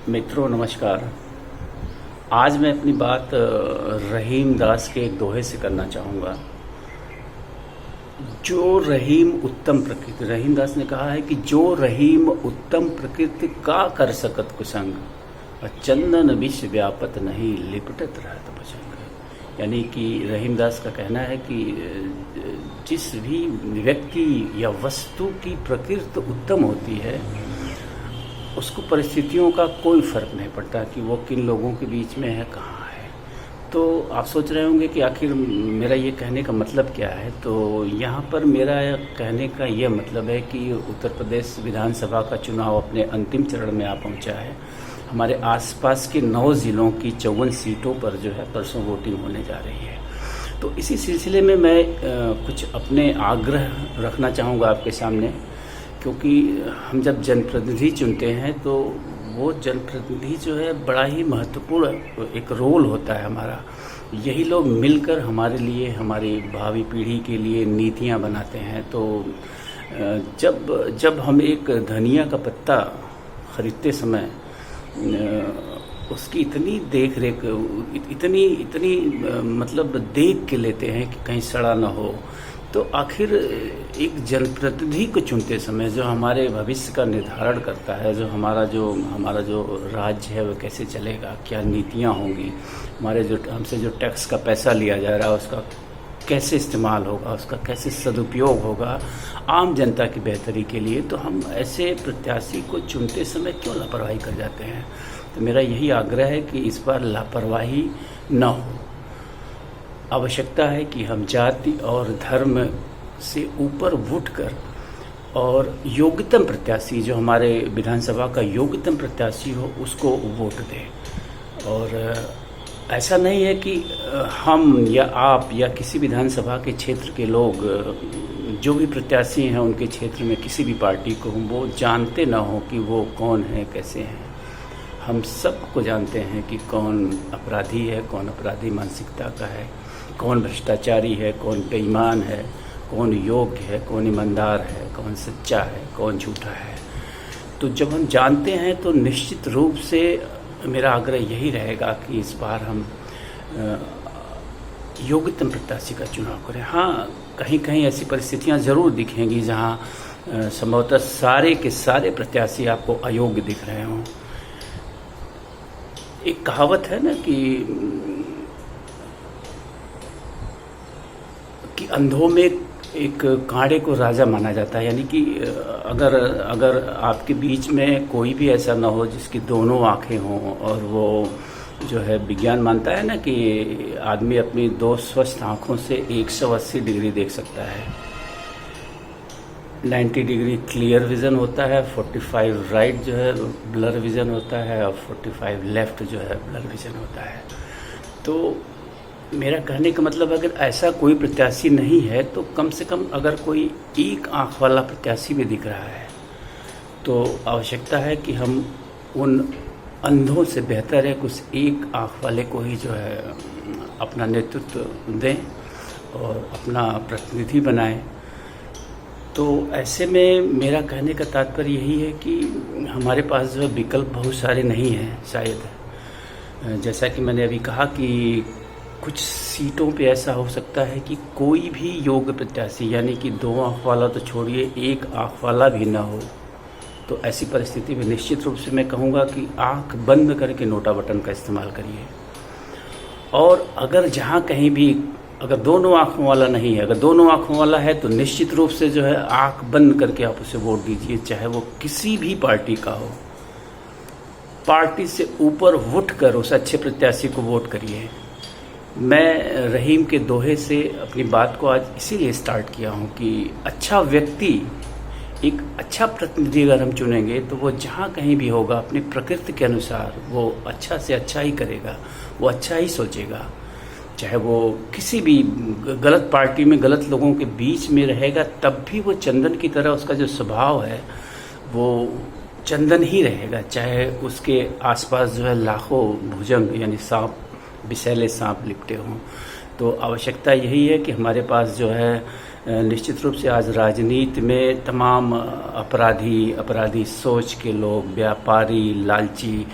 मित्रों नमस्कार। आज मैं अपनी बात रहीम दास के एक दोहे से करना चाहूँगा। जो रहीम उत्तम प्रकृति, रहीम दास ने कहा है कि जो रहीम उत्तम प्रकृति का कर सकत कुसंग, और चंदन विष व्यापत नहीं लिपटत रहत भुजंग। यानी कि रहीम दास का कहना है कि जिस भी व्यक्ति या वस्तु की प्रकृति उत्तम होती है उसको परिस्थितियों का कोई फर्क नहीं पड़ता कि वो किन लोगों के बीच में है, कहाँ है। तो आप सोच रहे होंगे कि आखिर मेरा ये कहने का मतलब क्या है। तो यहाँ पर मेरा कहने का ये मतलब है कि उत्तर प्रदेश विधानसभा का चुनाव अपने अंतिम चरण में आ पहुँचा है। हमारे आसपास के 9 ज़िलों की 54 सीटों पर जो है परसों वोटिंग होने जा रही है। तो इसी सिलसिले में मैं कुछ अपने आग्रह रखना चाहूँगा आपके सामने, क्योंकि हम जब जनप्रतिनिधि चुनते हैं तो वो जनप्रतिनिधि जो है बड़ा ही महत्वपूर्ण एक रोल होता है हमारा। यही लोग मिलकर हमारे लिए, हमारी भावी पीढ़ी के लिए नीतियां बनाते हैं। तो जब हम एक धनिया का पत्ता खरीदते समय उसकी इतनी देख रेख, इतनी मतलब देख के लेते हैं कि कहीं सड़ा ना हो, तो आखिर एक जनप्रतिनिधि को चुनते समय जो हमारे भविष्य का निर्धारण करता है, जो हमारा जो राज्य है वो कैसे चलेगा, क्या नीतियां होंगी, हमसे जो टैक्स का पैसा लिया जा रहा है उसका कैसे इस्तेमाल होगा, उसका कैसे सदुपयोग होगा आम जनता की बेहतरी के लिए, तो हम ऐसे प्रत्याशी को चुनते समय क्यों लापरवाही कर जाते हैं। तो मेरा यही आग्रह है कि इस बार लापरवाही न हो। आवश्यकता है कि हम जाति और धर्म से ऊपर उठकर और योग्यतम प्रत्याशी, जो हमारे विधानसभा का योग्यतम प्रत्याशी हो, उसको वोट दें। और ऐसा नहीं है कि हम या आप या किसी विधानसभा के क्षेत्र के लोग जो भी प्रत्याशी हैं उनके क्षेत्र में किसी भी पार्टी को वो जानते ना हो कि वो कौन है, कैसे हैं। हम सबको जानते हैं कि कौन अपराधी है, कौन अपराधी मानसिकता का है, कौन भ्रष्टाचारी है, कौन बेईमान है, कौन योग्य है, कौन ईमानदार है, कौन सच्चा है, कौन झूठा है। तो जब हम जानते हैं तो निश्चित रूप से मेरा आग्रह यही रहेगा कि इस बार हम योग्यतम प्रत्याशी का चुनाव करें। हाँ, कहीं कहीं ऐसी परिस्थितियां ज़रूर दिखेंगी जहां संभवतः सारे के सारे प्रत्याशी आपको अयोग्य दिख रहे हों। एक कहावत है ना कि अंधों में एक कांटे को राजा माना जाता है। यानी कि अगर आपके बीच में कोई भी ऐसा ना हो जिसकी दोनों आंखें हों, और वो जो है विज्ञान मानता है ना कि आदमी अपनी 2 स्वस्थ आंखों से 180 डिग्री देख सकता है। 90 डिग्री क्लियर विज़न होता है, 45 राइट जो है ब्लर विज़न होता है, और 45 लेफ़्ट जो है ब्लर विज़न होता है। तो मेरा कहने का मतलब अगर ऐसा कोई प्रत्याशी नहीं है तो कम से कम अगर कोई एक आँख वाला प्रत्याशी भी दिख रहा है तो आवश्यकता है कि हम उन अंधों से बेहतर है कुछ एक आँख वाले को ही जो है अपना नेतृत्व दें और अपना प्रतिनिधि बनाएं। तो ऐसे में मेरा कहने का तात्पर्य यही है कि हमारे पास जो है विकल्प बहुत सारे नहीं हैं शायद। जैसा कि मैंने अभी कहा कि कुछ सीटों पे ऐसा हो सकता है कि कोई भी योग्य प्रत्याशी, यानी कि 2 आँख वाला तो छोड़िए, 1 आँख वाला भी ना हो। तो ऐसी परिस्थिति में निश्चित रूप से मैं कहूँगा कि आँख बंद करके नोटा बटन का इस्तेमाल करिए। और अगर जहाँ कहीं भी अगर दोनों आँखों वाला नहीं है, अगर दोनों आँखों वाला है तो निश्चित रूप से जो है आँख बंद करके आप उसे वोट दीजिए, चाहे वो किसी भी पार्टी का हो। पार्टी से ऊपर उठकर उस अच्छे प्रत्याशी को वोट करिए। मैं रहीम के दोहे से अपनी बात को आज इसीलिए स्टार्ट किया हूँ कि अच्छा व्यक्ति, एक अच्छा प्रतिनिधि अगर हम चुनेंगे तो वो जहाँ कहीं भी होगा अपनी प्रकृति के अनुसार वो अच्छा से अच्छा ही करेगा, वो अच्छा ही सोचेगा। चाहे वो किसी भी गलत पार्टी में गलत लोगों के बीच में रहेगा तब भी वो चंदन की तरह उसका जो स्वभाव है वो चंदन ही रहेगा, चाहे उसके आसपास जो है लाखों भुजंग यानी सांप, विषैले सांप लिपटे हों। तो आवश्यकता यही है कि हमारे पास जो है निश्चित रूप से आज राजनीति में तमाम अपराधी सोच के लोग, व्यापारी, लालची,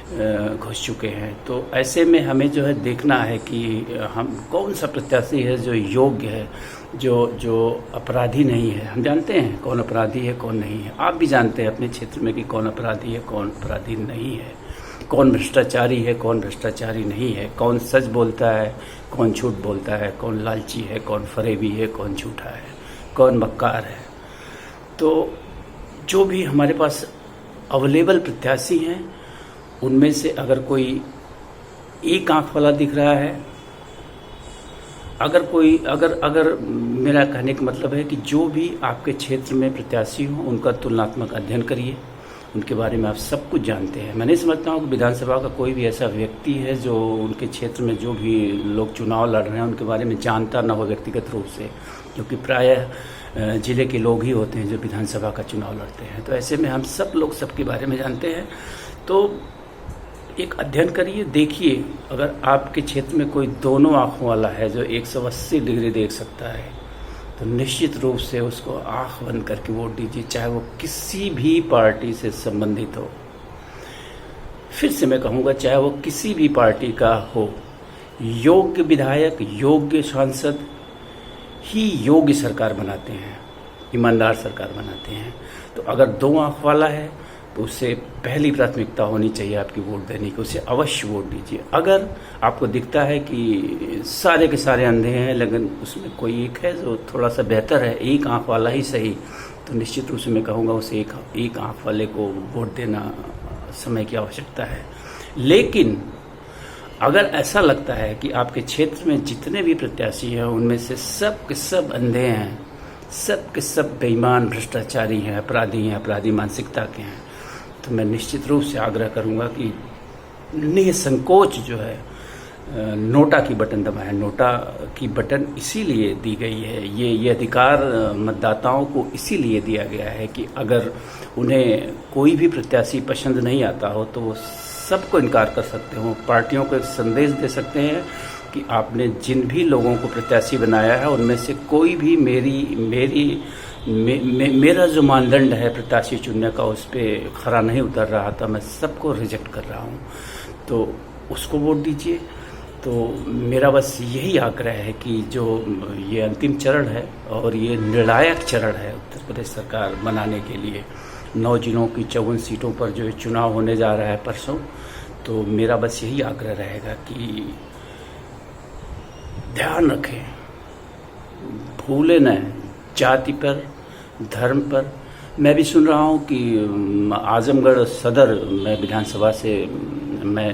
घुस चुके हैं। तो ऐसे में हमें जो है देखना है कि हम कौन सा प्रत्याशी है जो योग्य है, जो अपराधी नहीं है। हम जानते हैं कौन अपराधी है कौन नहीं है, आप भी जानते हैं अपने क्षेत्र में कि कौन अपराधी है कौन अपराधी नहीं है, कौन भ्रष्टाचारी है कौन भ्रष्टाचारी नहीं है, कौन सच बोलता है कौन झूठ बोलता है, कौन लालची है कौन फरेबी है कौन झूठा है, कौन मक्कार है। तो जो भी हमारे पास अवेलेबल प्रत्याशी हैं उनमें से अगर कोई एक आंख वाला दिख रहा है, अगर मेरा कहने का मतलब है कि जो भी आपके क्षेत्र में प्रत्याशी हों उनका तुलनात्मक अध्ययन करिए, उनके बारे में आप सब कुछ जानते हैं। मैं नहीं समझता हूँ कि विधानसभा का कोई भी ऐसा व्यक्ति है जो उनके क्षेत्र में जो भी लोग चुनाव लड़ रहे हैं उनके बारे में जानता ना हो व्यक्तिगत रूप से, क्योंकि प्रायः ज़िले के लोग ही होते हैं जो विधानसभा का चुनाव लड़ते हैं। तो ऐसे में हम सब लोग सबके बारे में जानते हैं। तो एक अध्ययन करिए, देखिए अगर आपके क्षेत्र में कोई दोनों आँखों वाला है जो 180 डिग्री देख सकता है तो निश्चित रूप से उसको आँख बंद करके वोट दीजिए, चाहे वो किसी भी पार्टी से संबंधित हो। फिर से मैं कहूँगा, चाहे वो किसी भी पार्टी का हो, योग्य विधायक योग्य सांसद ही योग्य सरकार बनाते हैं, ईमानदार सरकार बनाते हैं। तो अगर दो आँख वाला है तो उससे पहली प्राथमिकता होनी चाहिए आपकी वोट देने की, उसे अवश्य वोट दीजिए। अगर आपको दिखता है कि सारे के सारे अंधे हैं लेकिन उसमें कोई एक है जो थोड़ा सा बेहतर है, एक आँख वाला ही सही, तो निश्चित रूप से मैं कहूँगा उसे एक आँख वाले को वोट देना समय की आवश्यकता है। लेकिन अगर ऐसा लगता है कि आपके क्षेत्र में जितने भी प्रत्याशी हैं उनमें से सब के सब अंधे हैं, सब के सब बेईमान भ्रष्टाचारी हैं, अपराधी हैं, अपराधी मानसिकता के हैं, तो मैं निश्चित रूप से आग्रह करूंगा कि निसंकोच जो है नोटा की बटन दबाएं। नोटा की बटन इसीलिए दी गई है, ये अधिकार मतदाताओं को इसीलिए दिया गया है कि अगर उन्हें कोई भी प्रत्याशी पसंद नहीं आता हो तो वो सबको इनकार कर सकते हो, पार्टियों को एक संदेश दे सकते हैं कि आपने जिन भी लोगों को प्रत्याशी बनाया है उनमें से कोई भी मेरा जो मानदंड है प्रत्याशी चुनने का उस पर खरा नहीं उतर रहा था, मैं सबको रिजेक्ट कर रहा हूँ, तो उसको वोट दीजिए। तो मेरा बस यही आग्रह है कि जो ये अंतिम चरण है और ये निर्णायक चरण है उत्तर प्रदेश सरकार बनाने के लिए, 9 जिलों की 54 सीटों पर जो चुनाव होने जा रहा है परसों, तो मेरा बस यही आग्रह रहेगा कि ध्यान रखें, भूले न जाति पर धर्म पर। मैं भी सुन रहा हूँ कि आजमगढ़ सदर में विधानसभा से मैं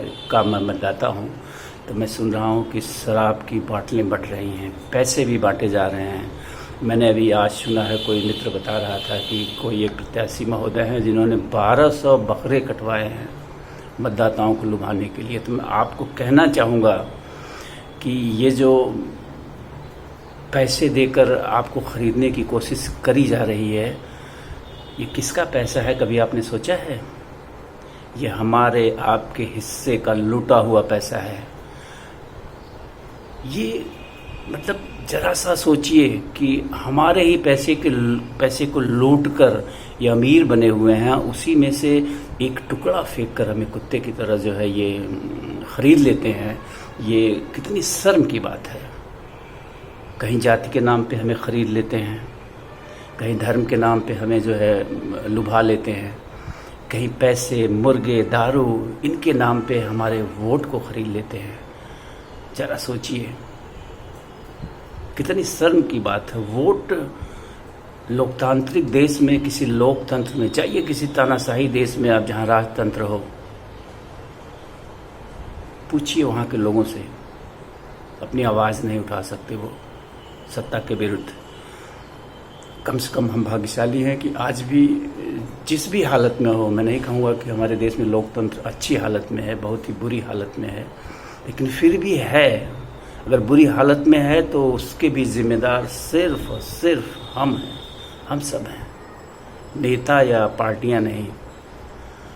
मतदाता हूँ, तो मैं सुन रहा हूँ कि शराब की बाटलें बट रही हैं, पैसे भी बांटे जा रहे हैं। मैंने अभी आज सुना है, कोई मित्र बता रहा था कि कोई एक प्रत्याशी महोदय हैं जिन्होंने 1200 बकरे कटवाए हैं मतदाताओं को लुभाने के लिए। तो मैं आपको कहना चाहूँगा कि ये जो पैसे देकर आपको ख़रीदने की कोशिश करी जा रही है, ये किसका पैसा है कभी आपने सोचा है? ये हमारे आपके हिस्से का लूटा हुआ पैसा है। ये मतलब जरा सा सोचिए कि हमारे ही पैसे को लूट कर ये अमीर बने हुए हैं, उसी में से एक टुकड़ा फेंक कर हमें कुत्ते की तरह जो है ये ख़रीद लेते हैं। ये कितनी शर्म की बात है। कहीं जाति के नाम पे हमें ख़रीद लेते हैं, कहीं धर्म के नाम पे हमें जो है लुभा लेते हैं, कहीं पैसे, मुर्गे, दारू, इनके नाम पे हमारे वोट को ख़रीद लेते हैं। ज़रा सोचिए, कितनी शर्म की बात है। वोट लोकतांत्रिक देश में, किसी लोकतंत्र में, चाहिए किसी तानाशाही देश में आप जहाँ राजतंत्र हो, पूछिए वहाँ के लोगों से, अपनी आवाज़ नहीं उठा सकते वो सत्ता के विरुद्ध। कम से कम हम भाग्यशाली हैं कि आज भी जिस भी हालत में हो, मैं नहीं कहूँगा कि हमारे देश में लोकतंत्र अच्छी हालत में है, बहुत ही बुरी हालत में है, लेकिन फिर भी है। अगर बुरी हालत में है तो उसके भी जिम्मेदार सिर्फ और सिर्फ हम हैं, हम सब हैं, नेता या पार्टियां नहीं।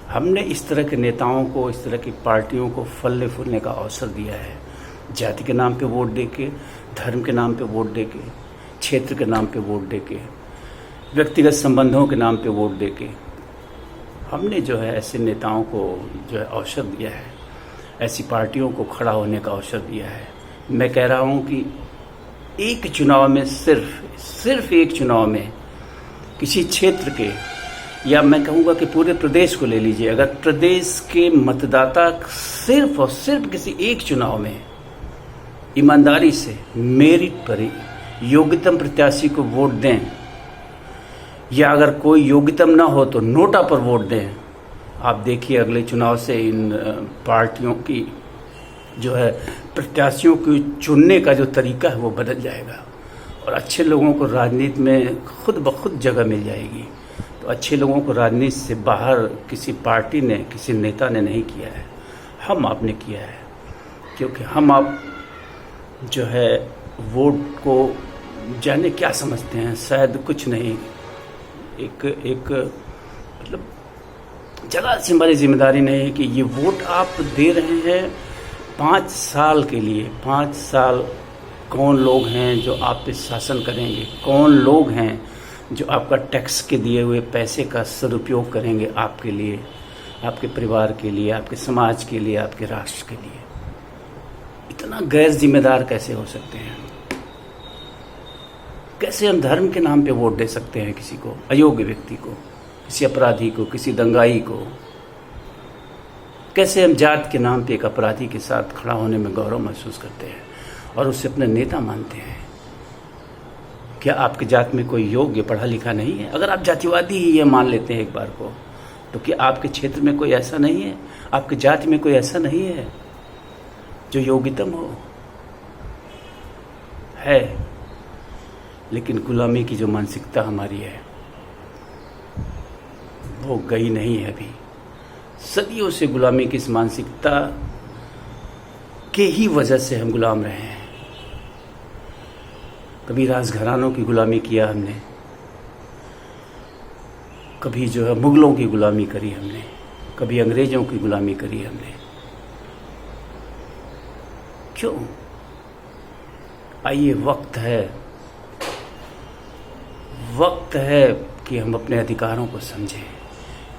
हमने इस तरह के नेताओं को, इस तरह की पार्टियों को फलने फूलने का अवसर दिया है, जाति के नाम पे वोट देके, धर्म के नाम पे वोट देके, क्षेत्र के नाम पे वोट देके, व्यक्तिगत संबंधों के नाम पे वोट देके। हमने जो है ऐसे नेताओं को जो है अवसर दिया है, ऐसी पार्टियों को खड़ा होने का अवसर दिया है। मैं कह रहा हूँ कि एक चुनाव में सिर्फ एक चुनाव में किसी क्षेत्र के, या मैं कहूँगा कि पूरे प्रदेश को ले लीजिए, अगर प्रदेश के मतदाता सिर्फ और सिर्फ किसी एक चुनाव में ईमानदारी से मेरिट पर योग्यतम प्रत्याशी को वोट दें, या अगर कोई योग्यतम ना हो तो नोटा पर वोट दें, आप देखिए अगले चुनाव से इन पार्टियों की जो है प्रत्याशियों को चुनने का जो तरीका है वो बदल जाएगा और अच्छे लोगों को राजनीति में खुद ब खुद जगह मिल जाएगी। तो अच्छे लोगों को राजनीति से बाहर किसी पार्टी ने, किसी नेता ने नहीं किया है, हम आपने किया है। क्योंकि हम आप जो है वोट को जाने क्या समझते हैं, शायद कुछ नहीं, एक मतलब जरा सी हमारी जिम्मेदारी नहीं है कि ये वोट आप दे रहे हैं 5 साल के लिए। 5 साल कौन लोग हैं जो आप पे शासन करेंगे, कौन लोग हैं जो आपका टैक्स के दिए हुए पैसे का सदुपयोग करेंगे आपके लिए, आपके परिवार के लिए, आपके समाज के लिए, आपके राष्ट्र के लिए। इतना गैर जिम्मेदार कैसे हो सकते हैं? कैसे हम धर्म के नाम पे वोट दे सकते हैं किसी को, अयोग्य व्यक्ति को, किसी अपराधी को, किसी दंगाई को? कैसे हम जात के नाम पे एक अपराधी के साथ खड़ा होने में गौरव महसूस करते हैं और उसे अपने नेता मानते हैं? क्या आपके जात में कोई योग्य पढ़ा लिखा नहीं है? अगर आप जातिवादी ही ये मान लेते हैं एक बार को, तो क्या आपके क्षेत्र में कोई ऐसा नहीं है, आपके जाति में कोई ऐसा नहीं है जो योग्यतम हो? है, लेकिन गुलामी की जो मानसिकता हमारी है वो गई नहीं है अभी। सदियों से गुलामी की इस मानसिकता के ही वजह से हम गुलाम रहे हैं। कभी राजघरानों की गुलामी किया हमने, कभी जो है मुगलों की गुलामी करी हमने, कभी अंग्रेजों की गुलामी करी हमने। क्यों? आइए, वक्त है कि हम अपने अधिकारों को समझें।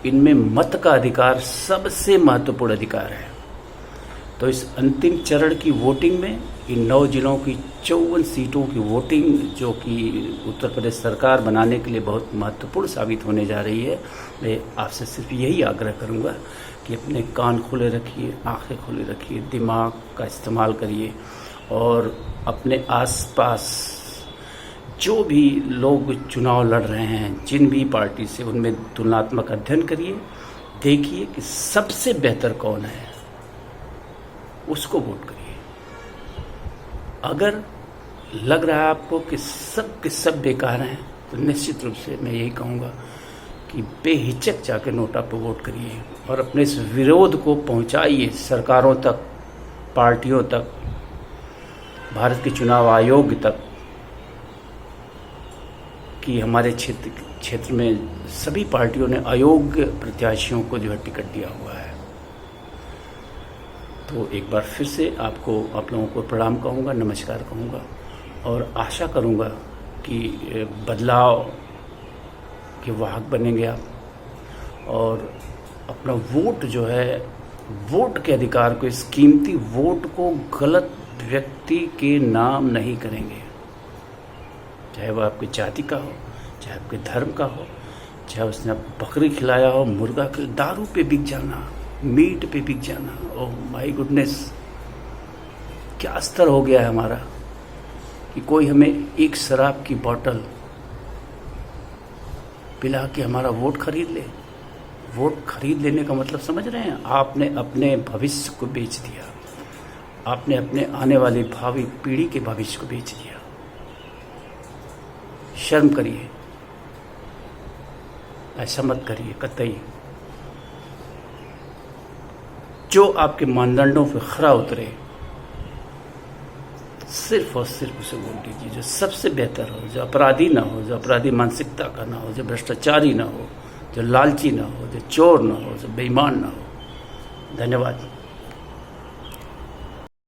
इनमें मत का अधिकार सबसे महत्वपूर्ण अधिकार है। तो इस अंतिम चरण की वोटिंग में इन 9 जिलों की 54 सीटों की वोटिंग, जो कि उत्तर प्रदेश सरकार बनाने के लिए बहुत महत्वपूर्ण साबित होने जा रही है, मैं आपसे सिर्फ यही आग्रह करूंगा कि अपने कान खुले रखिए, आंखें खुले रखिए, दिमाग का इस्तेमाल करिए और अपने आसपास जो भी लोग चुनाव लड़ रहे हैं, जिन भी पार्टी से, उनमें तुलनात्मक अध्ययन करिए, देखिए कि सबसे बेहतर कौन है, उसको वोट करिए। अगर लग रहा है आपको कि सब के सब बेकार हैं, तो निश्चित रूप से मैं यही कहूँगा कि बेहिचक जाकर नोटा पर वोट करिए और अपने इस विरोध को पहुँचाइए सरकारों तक, पार्टियों तक, भारत के चुनाव आयोग तक, कि हमारे क्षेत्र में सभी पार्टियों ने अयोग्य प्रत्याशियों को जो है टिकट दिया हुआ है। तो एक बार फिर से आप लोगों को प्रणाम कहूँगा, नमस्कार कहूँगा और आशा करूँगा कि बदलाव के वाहक बनेंगे आप और अपना वोट जो है, वोट के अधिकार को, इस कीमती वोट को गलत व्यक्ति के नाम नहीं करेंगे। चाहे वह आपकी जाति का हो, चाहे आपके धर्म का हो, चाहे उसने आपको बकरी खिलाया हो, मुर्गा खिलाया, दारू पे बिक जाना, मीट पे बिक जाना। ओह माय गुडनेस, क्या स्तर हो गया है हमारा कि कोई हमें एक शराब की बोतल पिला के हमारा वोट खरीद ले। वोट खरीद लेने का मतलब समझ रहे हैं? आपने अपने भविष्य को बेच दिया, आपने अपने आने वाली भावी पीढ़ी के भविष्य को बेच दिया। शर्म करिए, ऐसा मत करिए कतई। जो आपके मानदंडों पर खरा उतरे, सिर्फ और सिर्फ उसे वोट दीजिए, जो सबसे बेहतर हो, जो अपराधी ना हो, जो अपराधी मानसिकता का ना हो, जो भ्रष्टाचारी ना हो, जो लालची ना हो, जो चोर ना हो, जो बेईमान ना हो। धन्यवाद।